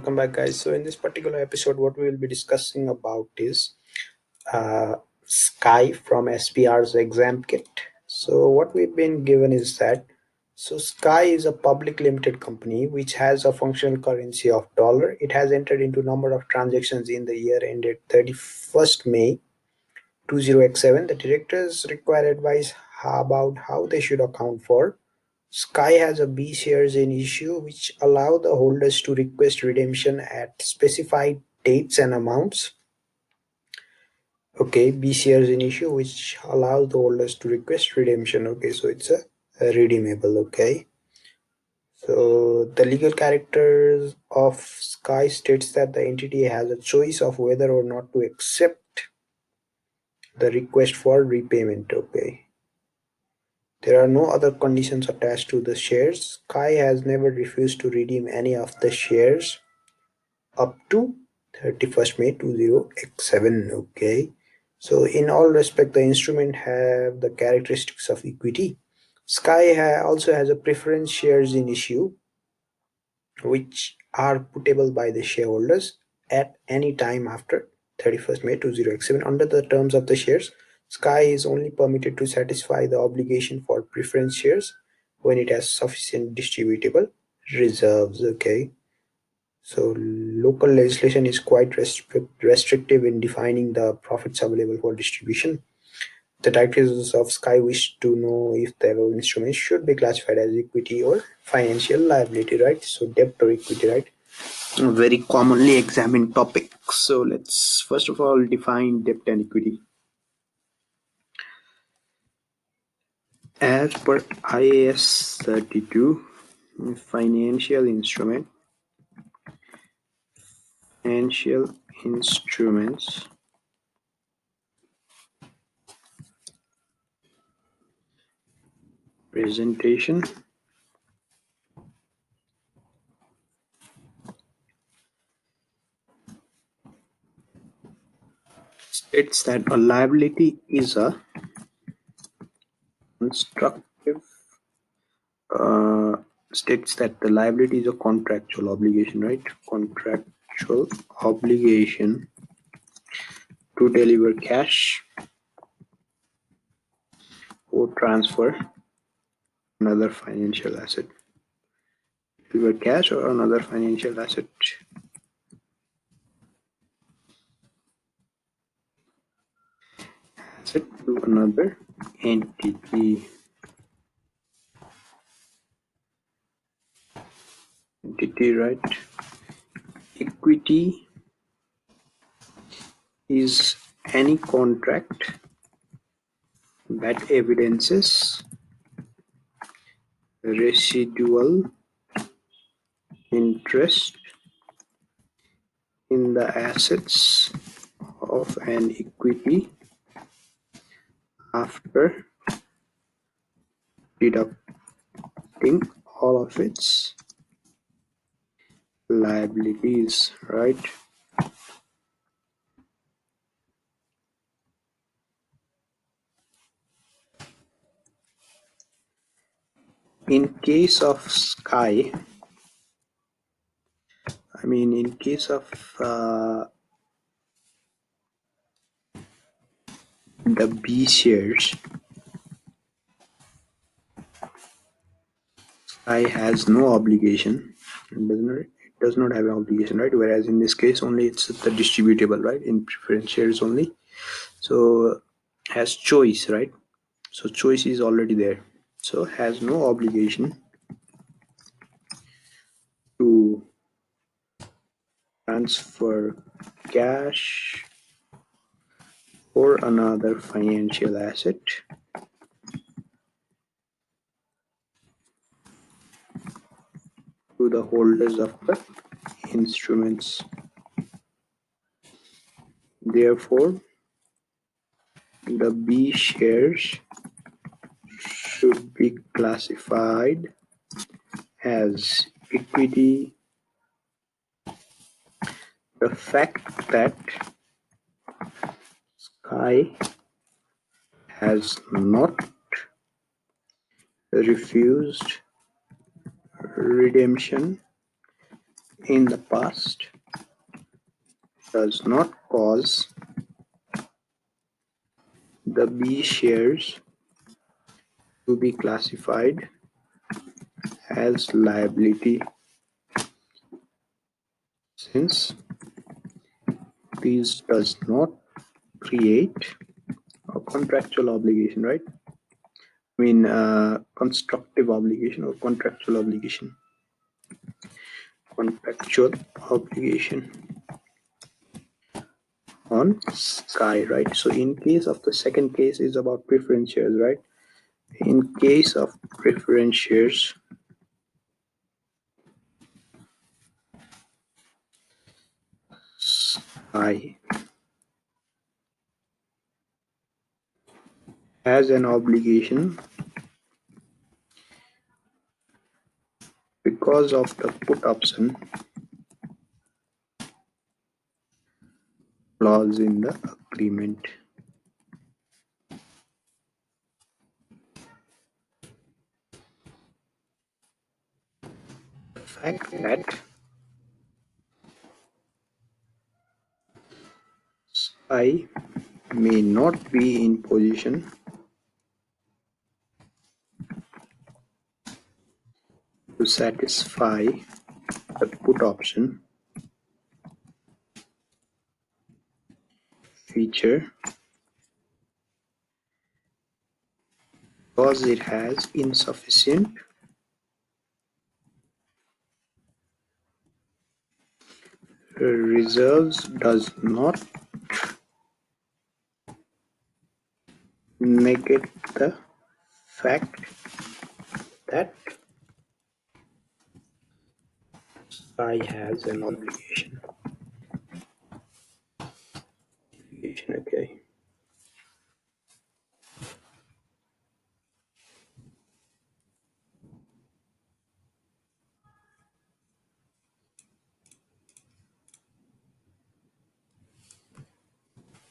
welcome back, guys. So in this particular episode, what we will be discussing about is Skye from SPR's exam kit. So what we've been given is that Skye is a public limited company which has a functional currency of dollar. It has entered into number of transactions in the year ended 31st May 20x7. The directors require advice about how they should account for. Skye has a B shares in issue which allow the holders to request redemption at specified dates and amounts. Okay, B shares in issue which allows the holders to request redemption. Okay, so it's a redeemable. Okay, so the legal characters of Skye states that the entity has a choice of whether or not to accept the request for repayment. Okay. There are no other conditions attached to the shares. Skye has never refused to redeem any of the shares up to 31st May 20x7. Okay. So in all respect, the instrument have the characteristics of equity. Skye also has a preference shares in issue, which are puttable by the shareholders at any time after 31st May 20x7. Under the terms of the shares, Skye is only permitted to satisfy the obligation for preference shares when it has sufficient distributable reserves. Okay, so local legislation is quite restrictive in defining the profits available for distribution. The directors of Skye wish to know if the above instruments should be classified as equity or financial liability, right? So debt or equity, right? A very commonly examined topic. So let's first of all define debt and equity. As per IAS 32, financial instruments presentation states that a liability is a constructive states that the liability is a contractual obligation, right? Contractual obligation to deliver cash or transfer another financial asset. Deliver cash or another financial asset. Asset to another entity. Right? Equity is any contract that evidences residual interest in the assets of an equity after deducting all of its liabilities, right? In case of Skye, in case of the B shares, Skye has no obligation. It does not have an obligation, right? Whereas in this case, only it's the distributable, right? In preference shares only. So has choice, right? So choice is already there. So has no obligation to transfer cash or another financial asset to the holders of the instruments. Therefore, the B shares should be classified as equity. The fact that Skye has not refused redemption in the past does not cause the B shares to be classified as liability, since this does not create a contractual obligation, right? I mean, constructive obligation or contractual obligation. Contractual obligation on Skye, right? So in case of the second case is about preference shares, right? In case of preference shares, Skye has an obligation because of the put option clause in the agreement. The fact that Skye may not be in position to satisfy the put option feature because it has insufficient reserves does not negate the fact that Skye has an obligation. Okay.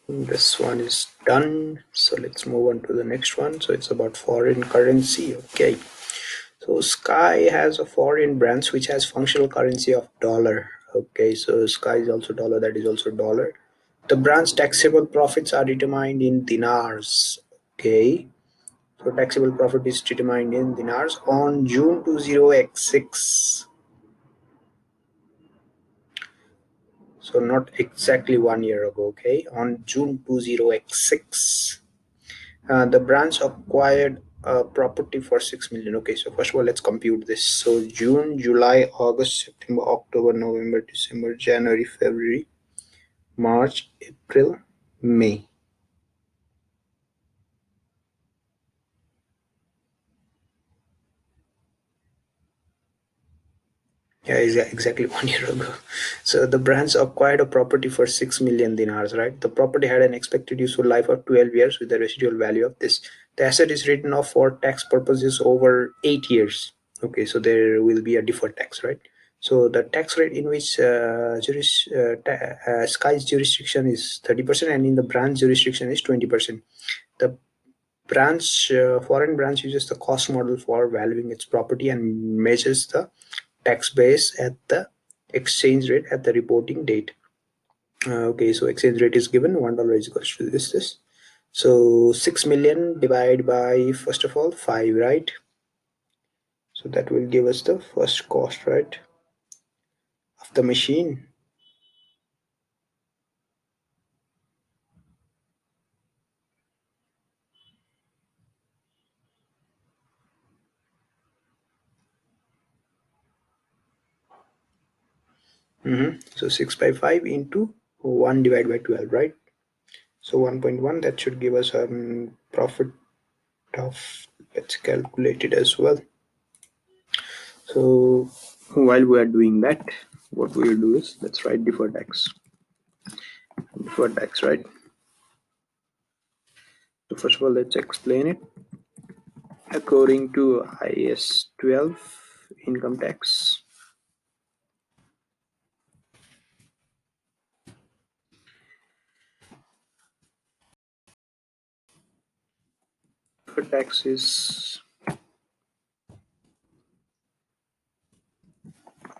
This one is done. So let's move on to the next one. So it's about foreign currency. Okay. So Skye has a foreign branch which has functional currency of dollar. Okay, so Skye is also dollar, that is also dollar. The branch taxable profits are determined in dinars. Okay, so taxable profit is determined in dinars on June 20x6. So not exactly 1 year ago. Okay, on June 20x6. The branch acquired property for 6 million. Okay, so first of all, let's compute this. So June, July, August, September, October, November, December, January, February, March, April, May. Yeah, exactly 1 year ago. So the branch acquired a property for 6 million dinars, right? The property had an expected useful life of 12 years with the residual value of this. The asset is written off for tax purposes over 8 years. Okay, so there will be a deferred tax, right? So the tax rate in which Skye's jurisdiction is 30% and in the branch jurisdiction is 20%. The foreign branch uses the cost model for valuing its property and measures the tax base at the exchange rate at the reporting date. Okay, so exchange rate is given $1 is equal to this. So 6 million divided by, first of all, 5, right? So that will give us the first cost, right, of the machine. So 6 by 5 into 1 divided by 12, right? So 1.1, that should give us a profit of, let's calculate it as well. So while we are doing that, what we will do is, let's write deferred tax. Deferred tax, right? So first of all, let's explain it. According to IS 12 income tax, deferred tax is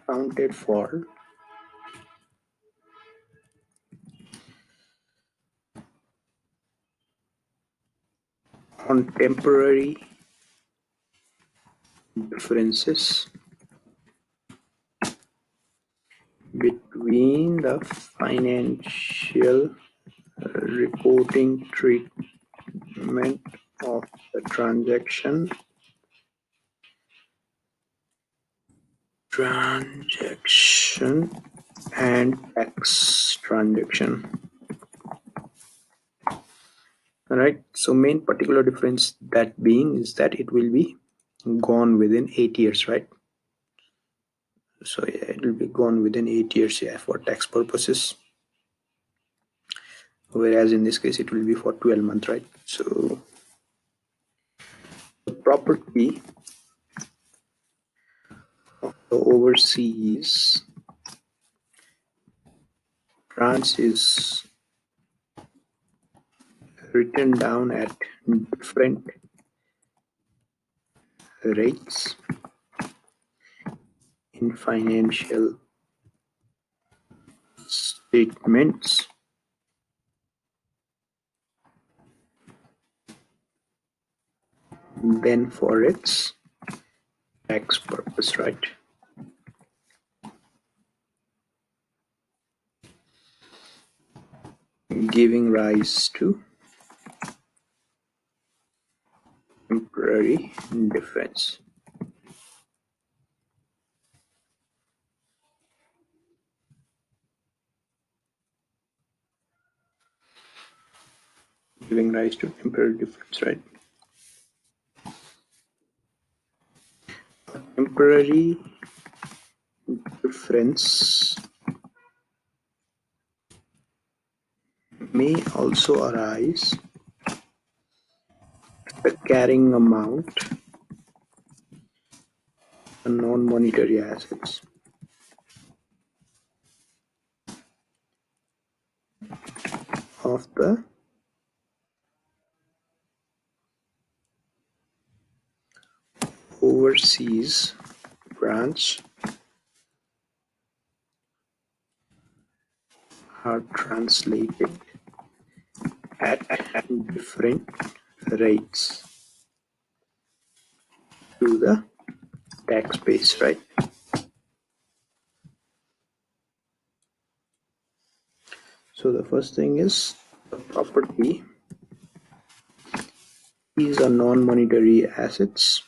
accounted for contemporary differences between the financial reporting treatment of the transaction and tax transaction. All right, so main particular difference that being is that it will be gone within 8 years, right? So yeah, it will be gone within 8 years, yeah, for tax purposes, whereas in this case it will be for 12 months, right? So the property of the overseas branch is written down at different rates in financial statements than for its tax purpose, right? Giving rise to temporary difference. Giving rise to temporary difference, right? A temporary difference may also arise the carrying amount of non-monetary assets of the overseas branch are translated at different rates to the tax base, right? So the first thing is the property. These are non-monetary assets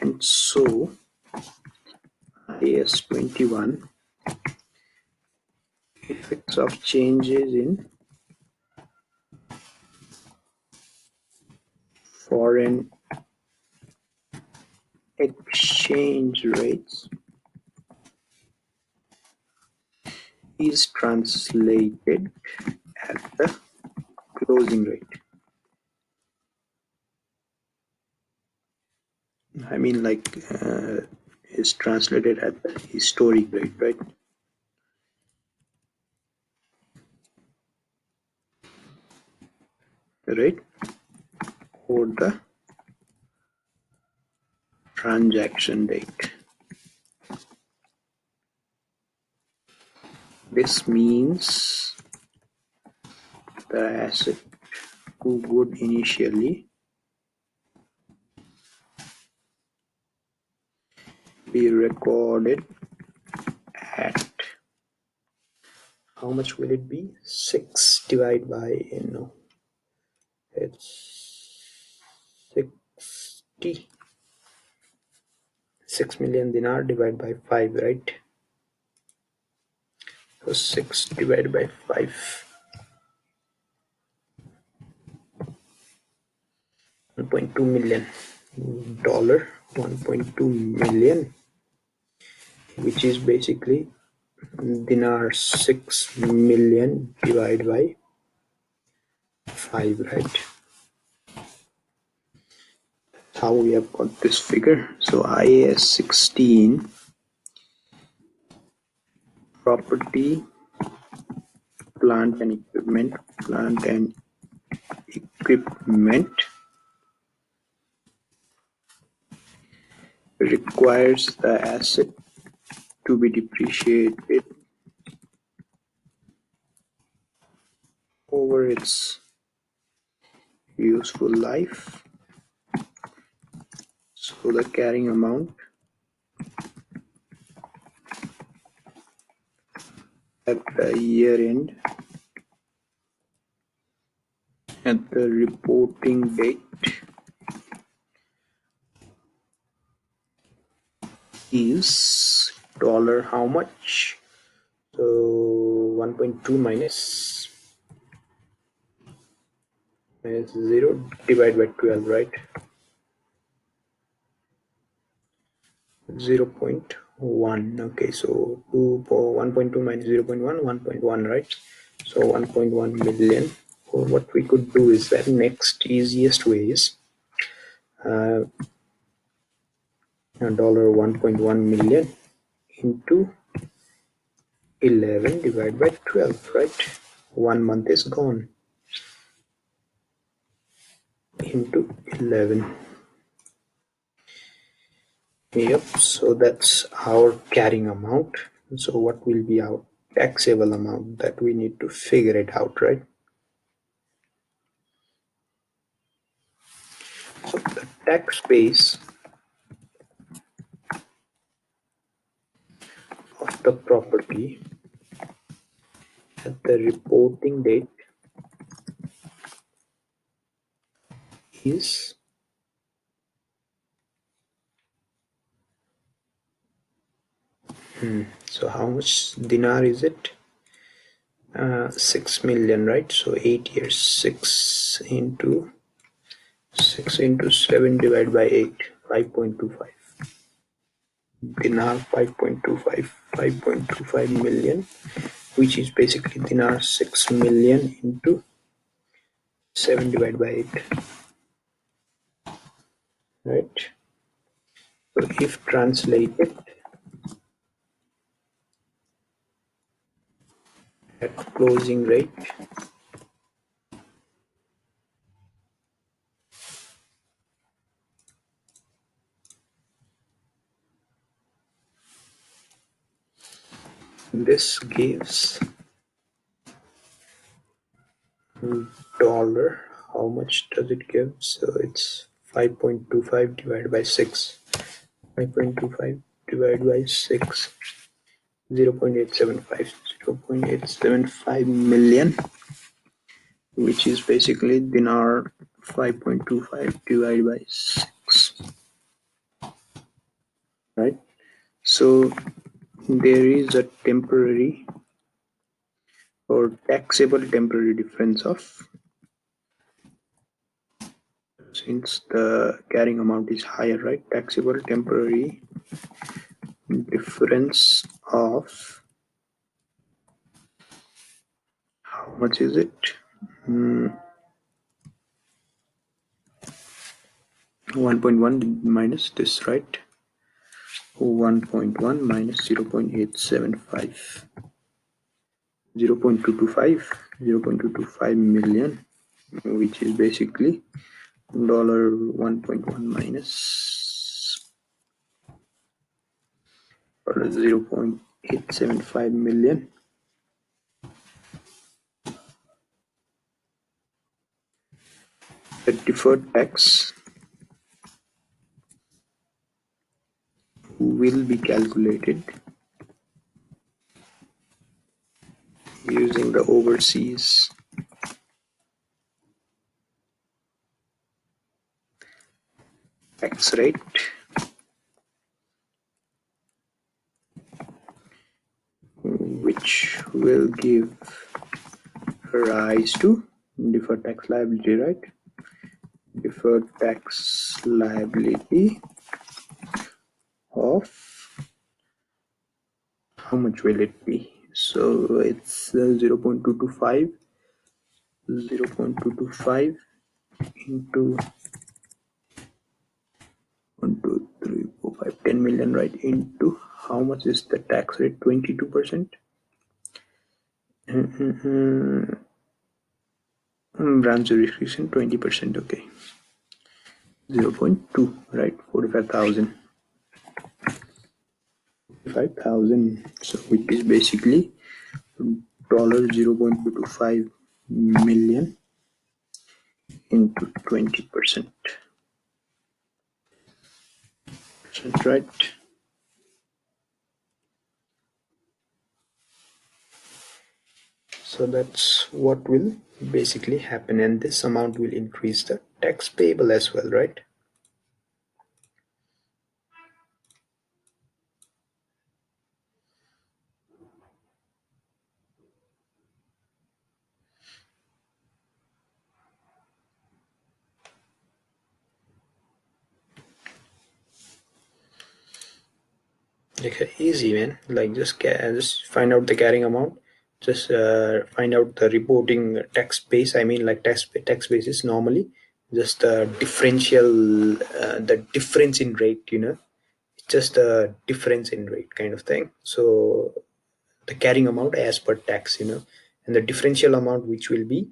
and so IAS 21 effects of changes in foreign exchange rates is translated at the closing rate. I mean, like, is translated at the historic rate, right? Right? Or the transaction date. This means the asset would initially be recorded at, how much will it be? 6 divided by, it's 60. 6 million dinar divided by 5, right? So 6 divided by 5. 1.2 million dollar, 1.2 million, which is basically dinar 6 million divided by 5, right? How we have got this figure. So IAS 16 property, plant and equipment requires the asset to be depreciated over its useful life. So the carrying amount at the year end, at the reporting date, is dollar how much? So 1.2 minus 0 divided by 12, right? 0.1. Okay, so 1.2 minus 0.1, 1.1, right? So 1.1 million. Or what we could do is that next easiest way is dollar 1.1 million into 11 divided by 12, right? 1 month is gone, into 11. Yep, so that's our carrying amount. So what will be our taxable amount? That we need to figure it out, right? So the tax base of the property at the reporting date is so how much dinar is it? 6 million, right? So 8 years. 6 into 7 divided by 8, 5.25 dinar. 5.25 million, which is basically dinar 6 million into 7 divided by 8, right? So if translated at closing rate, this gives dollar. How much does it give? So it's 5.25 divided by 6. 5.25 divided by 6, 0.875. 0.875 million, which is basically dinar 5.25 divided by 6, right? So there is a temporary or taxable temporary difference of, since the carrying amount is higher, right? Taxable temporary difference of, how much is it? 1.1 minus this, right? 1.1 minus 0.875, 0.225 million, which is basically dollar 1.1 minus 0.875 million. The deferred tax will be calculated using the overseas tax rate, which will give rise to deferred tax liability, right? Deferred tax liability of, how much will it be? So it's 0.225 into 1, 2, 3, 4, 5, 10 million, right? Into how much is the tax rate? 22%. Branch jurisdiction 20%. Okay, 0.2, right? 45,000. 45,000. So which is basically dollar 0.225 million into 20%. Right? So that's what will basically happen, and this amount will increase the tax payable as well, right? Okay, easy man. Like just find out the carrying amount. Just find out the reporting tax base. I mean, like tax basis normally. Just the differential, the difference in rate. Just a difference in rate kind of thing. So the carrying amount as per tax. And the differential amount which will be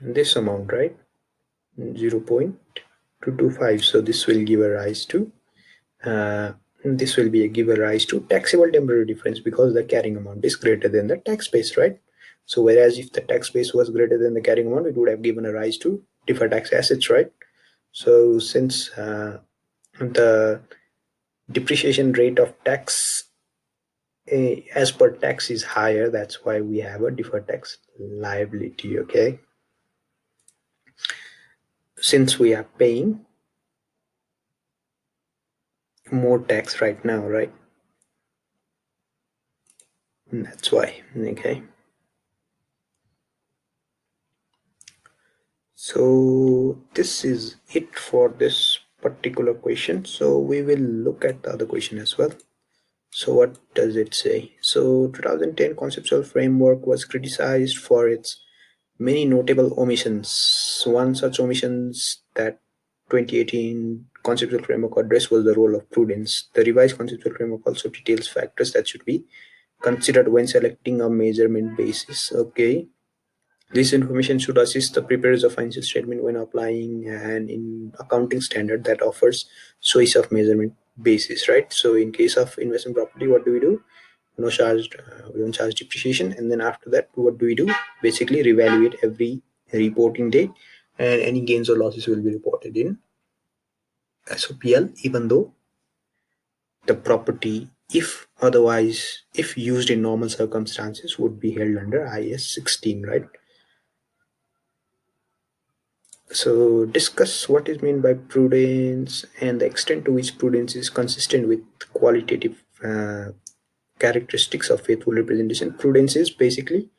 this amount, right? 0.225. So this will give a rise to uh, this will be a give a rise to taxable temporary difference because the carrying amount is greater than the tax base, right? So whereas if the tax base was greater than the carrying amount, it would have given a rise to deferred tax assets, right? So since the depreciation rate of tax as per tax is higher, that's why we have a deferred tax liability. Okay, since we are paying more tax right now, right? That's why. Okay, so this is it for this particular question. So we will look at the other question as well. So what does it say? So 2010 conceptual framework was criticized for its many notable omissions. One such omissions that 2018 conceptual framework addressed was the role of prudence. The revised conceptual framework also details factors that should be considered when selecting a measurement basis. Okay, this information should assist the preparers of financial statement when applying an in accounting standard that offers choice of measurement basis, right? So in case of investment property, what do? No charged, we don't charge depreciation, and then after that, what do we do? Basically, reevaluate every reporting date, and any gains or losses will be reported in SOPL, even though the property, if used in normal circumstances, would be held under IS 16, right? So discuss what is meant by prudence and the extent to which prudence is consistent with qualitative characteristics of faithful representation. Prudence is basically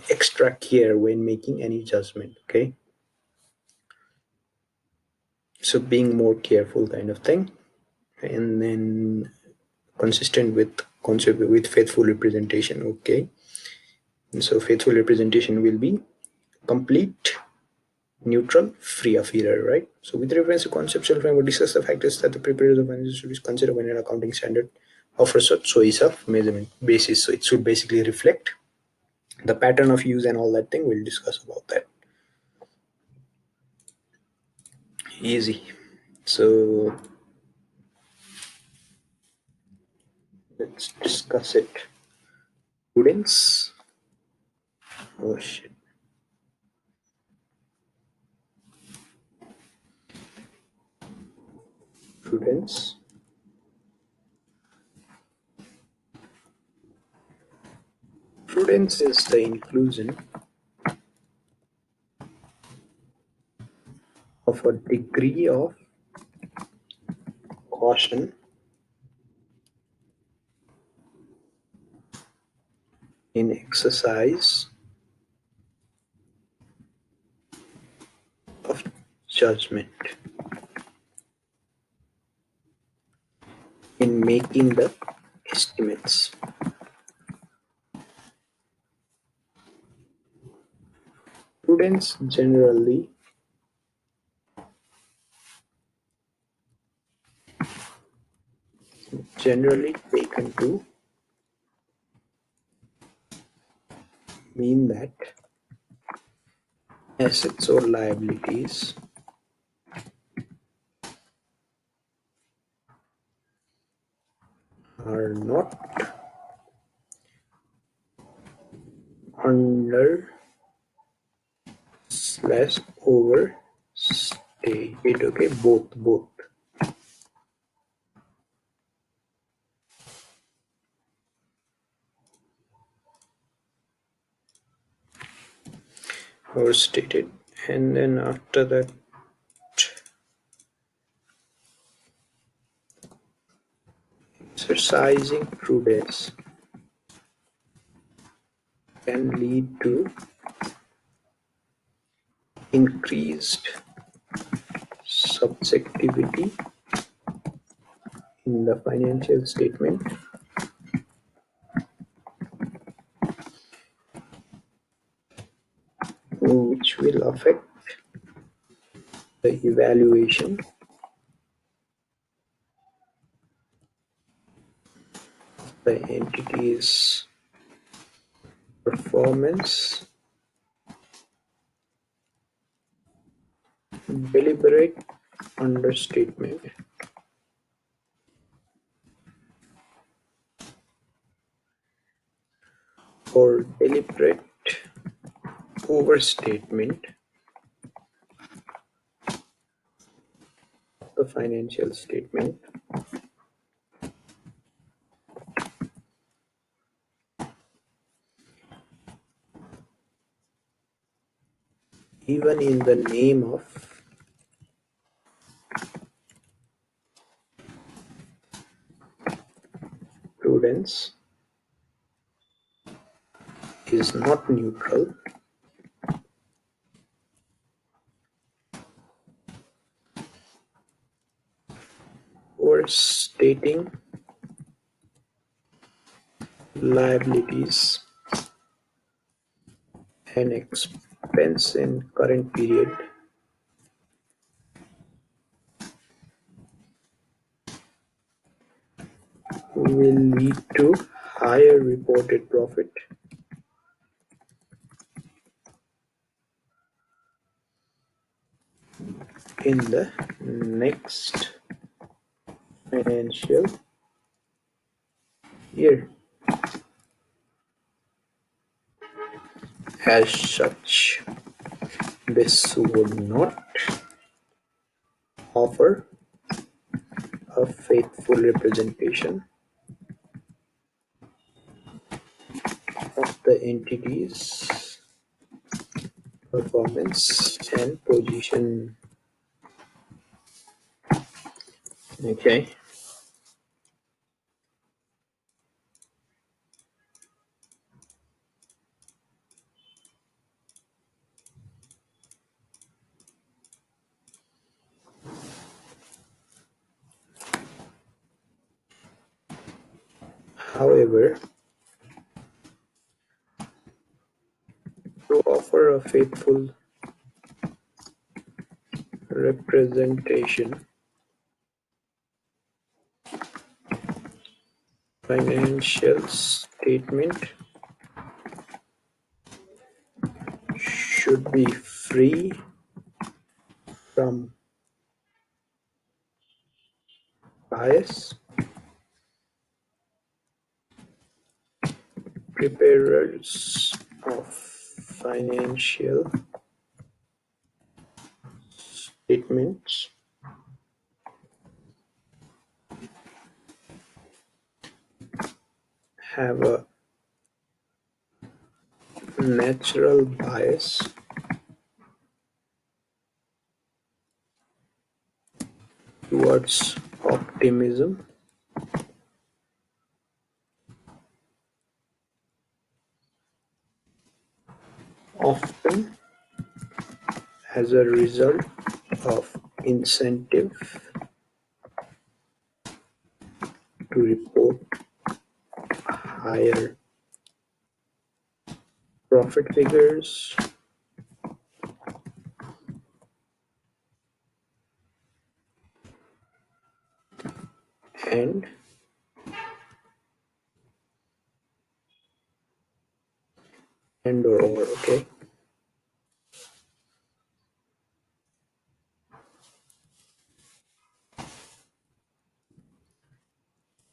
extra care when making any judgment. Okay, so being more careful kind of thing, and then consistent with concept with faithful representation. Okay, and so faithful representation will be complete, neutral, free of error, right? So with reference to conceptual framework, discuss the factors that the preparers of analysis should consider when an accounting standard offers a choice of measurement basis. So it should basically reflect the pattern of use and all that thing. We'll discuss about that. Easy. So let's discuss it. Prudence. Oh shit. Prudence. Prudence is the inclusion of a degree of caution in exercise of judgment in making the estimates. Prudence generally taken to mean that assets or liabilities are not under slash overstated. Okay, both. Overstated, and then after that exercising prudence can lead to increased subjectivity in the financial statement, which will affect the evaluation of the entity's performance. Deliberate understatement or deliberate overstatement of the financial statement even in the name of prudence is not neutral or stating liabilities and expense in current period will lead to higher reported profit in the next financial year. As such, this would not offer a faithful representation of the entity's performance and position. Okay. However, to offer a faithful representation, financial statement should be free from bias. Preparers of financial statements have a natural bias towards optimism, often as a result of incentive to report higher profit figures and or okay.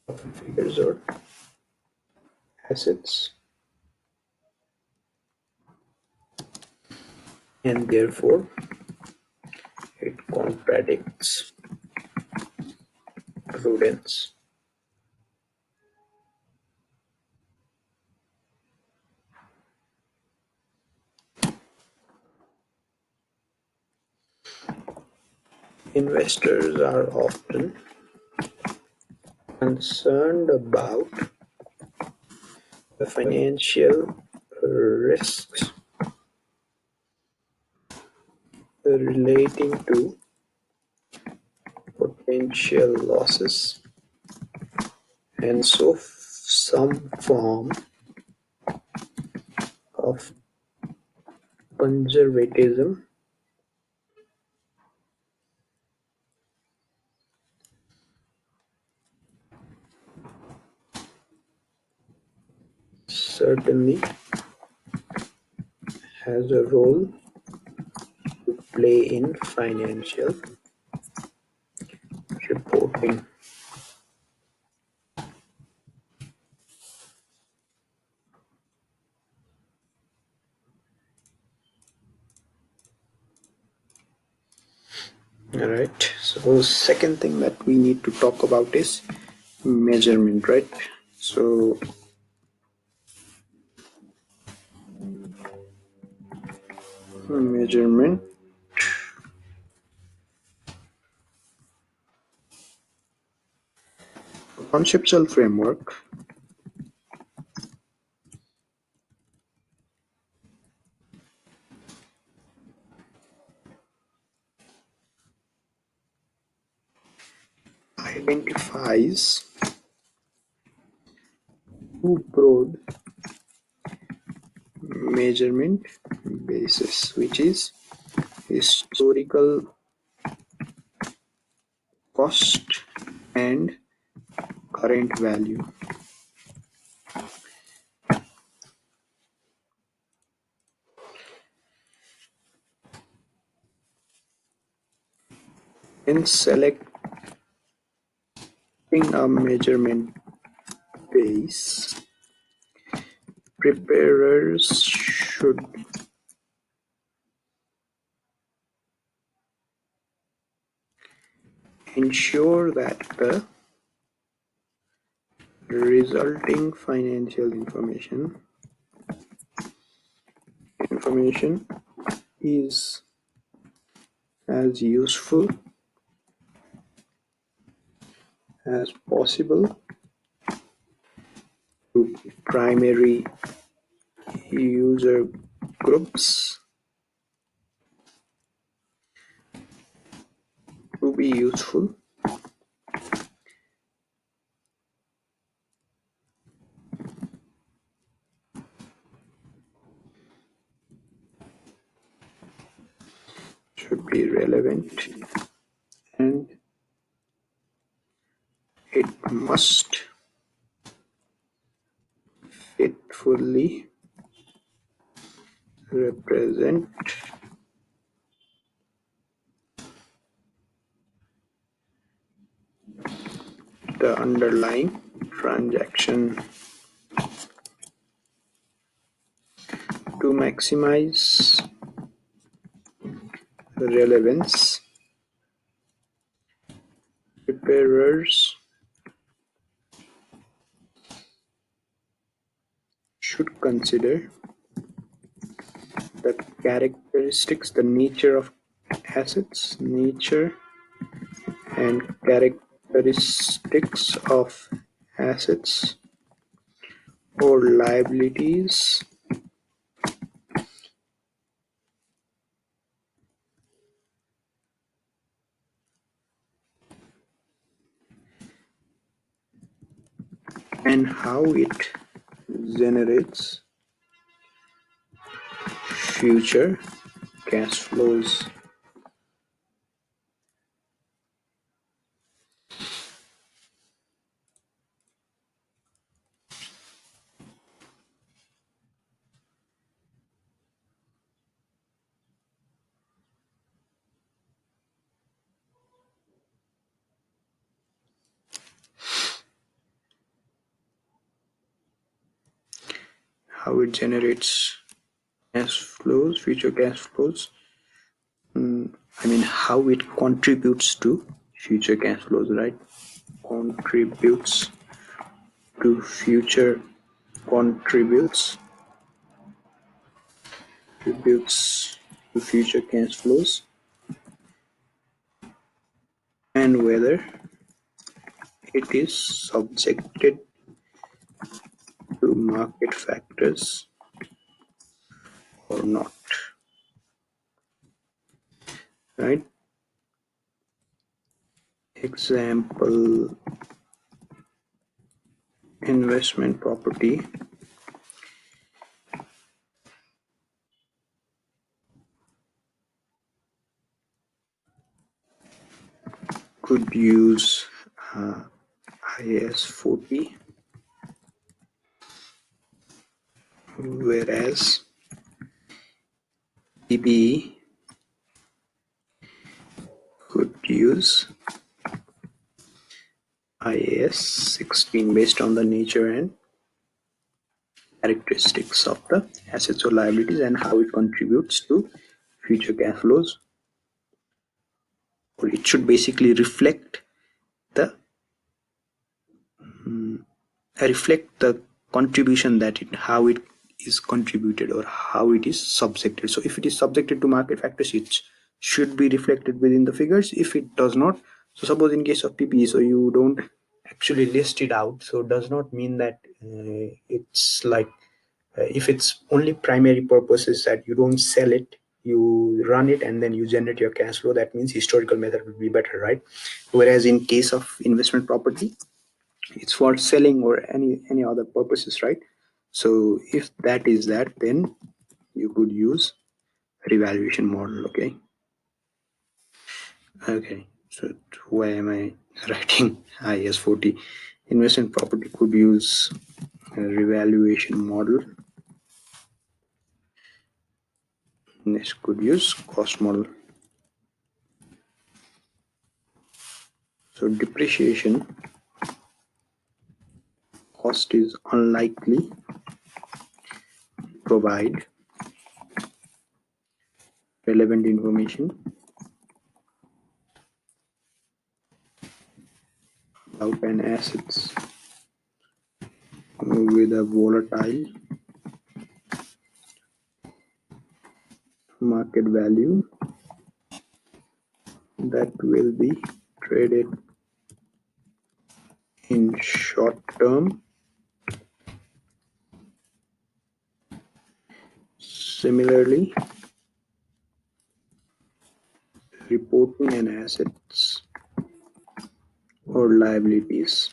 Profit figures or assets and therefore it contradicts prudence. Investors are often concerned about the financial risks relating to potential losses, and so some form of conservatism certainly has a role to play in financial reporting. All right. So second thing that we need to talk about is measurement, right? So measurement conceptual framework identifies two broad measurement bases, which is historical cost and current value. In selecting a measurement base, preparers should ensure that the resulting financial information is as useful as possible to primary user groups. To be useful, should be relevant, and it must faithfully represent the underlying transaction. To maximize relevance, preparers should consider the characteristics, the nature of assets, nature and characteristics of assets or liabilities, and how it generates future cash flows. How it generates cash flows, future cash flows. I mean how it contributes to future cash flows, right? Contributes to future contributes contributes to future cash flows, and whether it is subjected to market factors or not, right? Example, investment property could use IAS 40, whereas PPE could use IAS 16 based on the nature and characteristics of the assets or liabilities and how it contributes to future cash flows. Or it should basically the reflect the contribution that how it is contributed or how it is subjected. So if it is subjected to market factors, it should be reflected within the figures. If it does not, so suppose in case of PPE, so you don't actually list it out, so it does not mean that it's like if it's only primary purpose is that you don't sell it, you run it and then you generate your cash flow, that means historical method would be better, right? Whereas in case of investment property, it's for selling or any other purposes, right? So if that is that, then you could use revaluation model. Okay, so why am I writing IS 40? Investment property could use a revaluation model. Next could use cost model. So depreciation cost is unlikely provide relevant information about an assets with a volatile market value that will be traded in short term. Similarly, reporting an assets or liabilities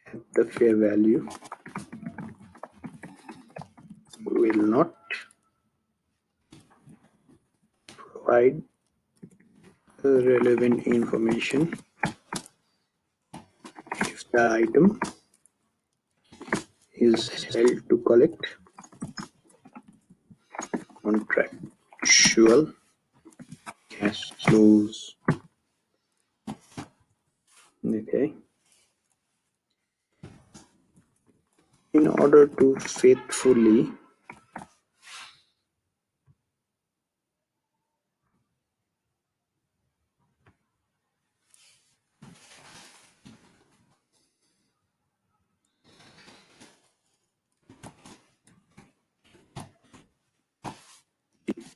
at the fair value will not provide relevant information if the item is held to collect contractual cash flows. Okay. In order to faithfully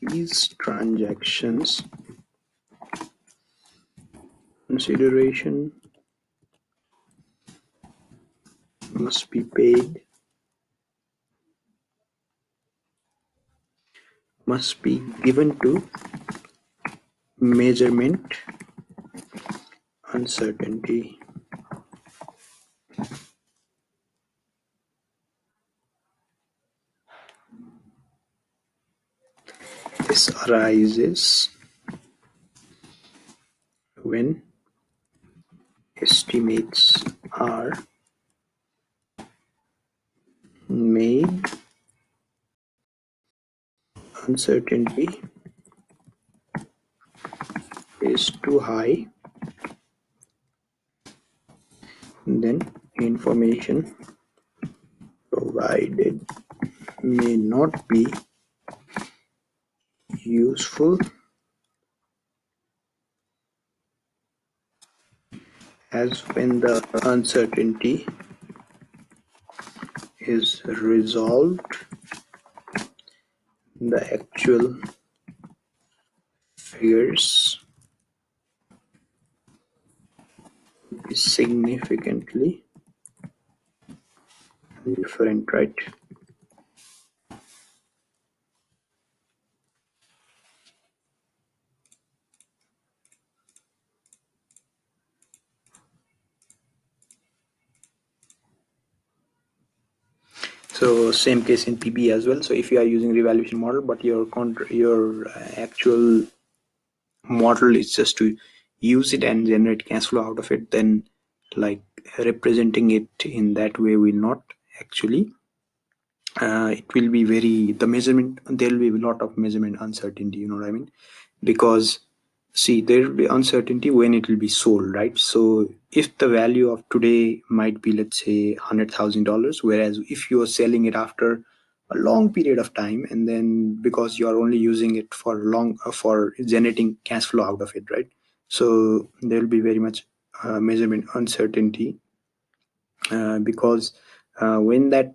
these transactions, consideration must be paid, must be given to measurement uncertainty. This arises when estimates are made, uncertainty is too high, then information provided may not be useful as when the uncertainty is resolved, the actual figures is significantly different, right? So same case in PB as well. So if you are using revaluation model, but your actual model is just to use it and generate cash flow out of it, then like representing it in that way will not actually it will be very the measurement, there will be a lot of measurement uncertainty, you know what I mean? Because see, there will be uncertainty when it will be sold, right? So if the value of today might be, let's say, $100,000, whereas if you are selling it after a long period of time, and then because you are only using it for long for generating cash flow out of it, right? So there will be very much measurement uncertainty because when that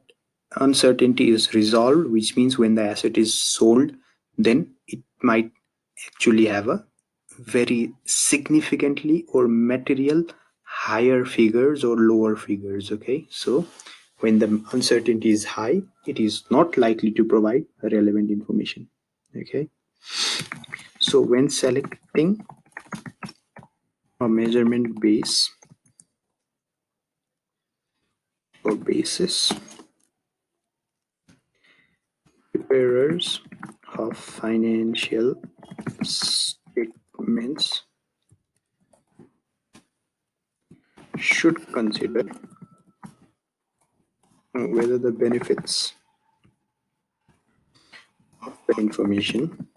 uncertainty is resolved, which means when the asset is sold, then it might actually have a very significantly or material higher figures or lower figures. Okay, so when the uncertainty is high, it is not likely to provide relevant information. Okay, so when selecting a measurement base or basis, preparers of financial statements should consider whether the benefits of the information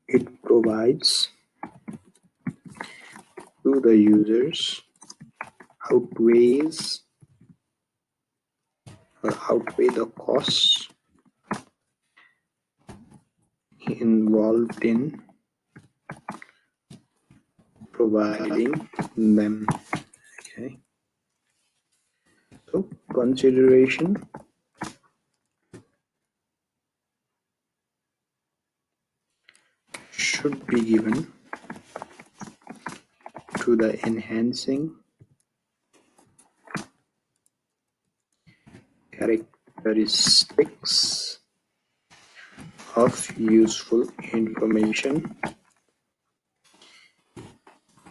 it provides to the users outweighs or outweigh the costs involved in providing them. Okay, so consideration should be given to the enhancing characteristics of useful information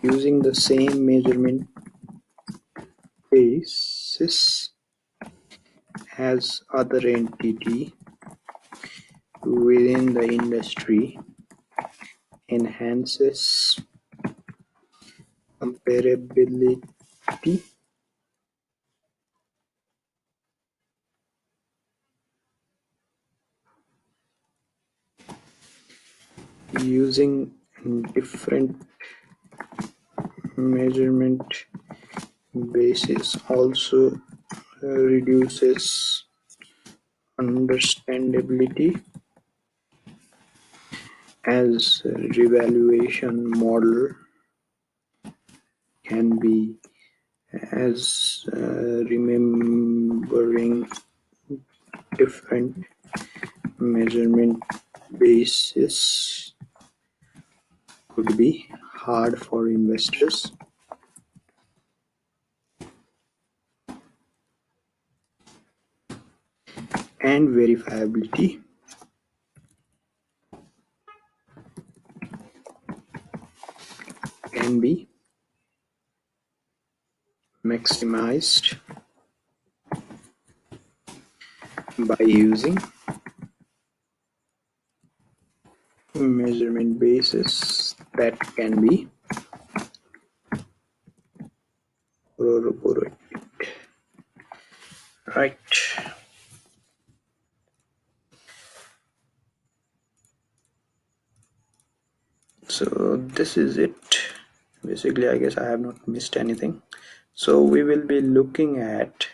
using the same measurement basis as other entity within the industry enhances comparability using different measurement basis also reduces understandability as revaluation model can be as remembering different measurement basis could be hard for investors. And verifiability can be maximized by using measurement basis that can be corroborated. Right. So this is it. Basically, I guess I have not missed anything. So we will be looking at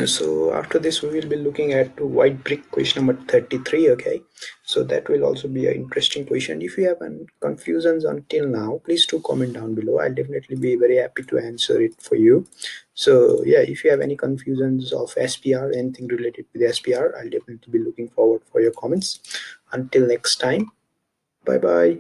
So after this we will be looking at white brick question number 33. Okay, so that will also be an interesting question. If you have any confusions until now, please do comment down below. I'll definitely be very happy to answer it for you. So yeah, if you have any confusions of SPR, anything related with SPR, I'll definitely be looking forward for your comments. Until next time, bye bye.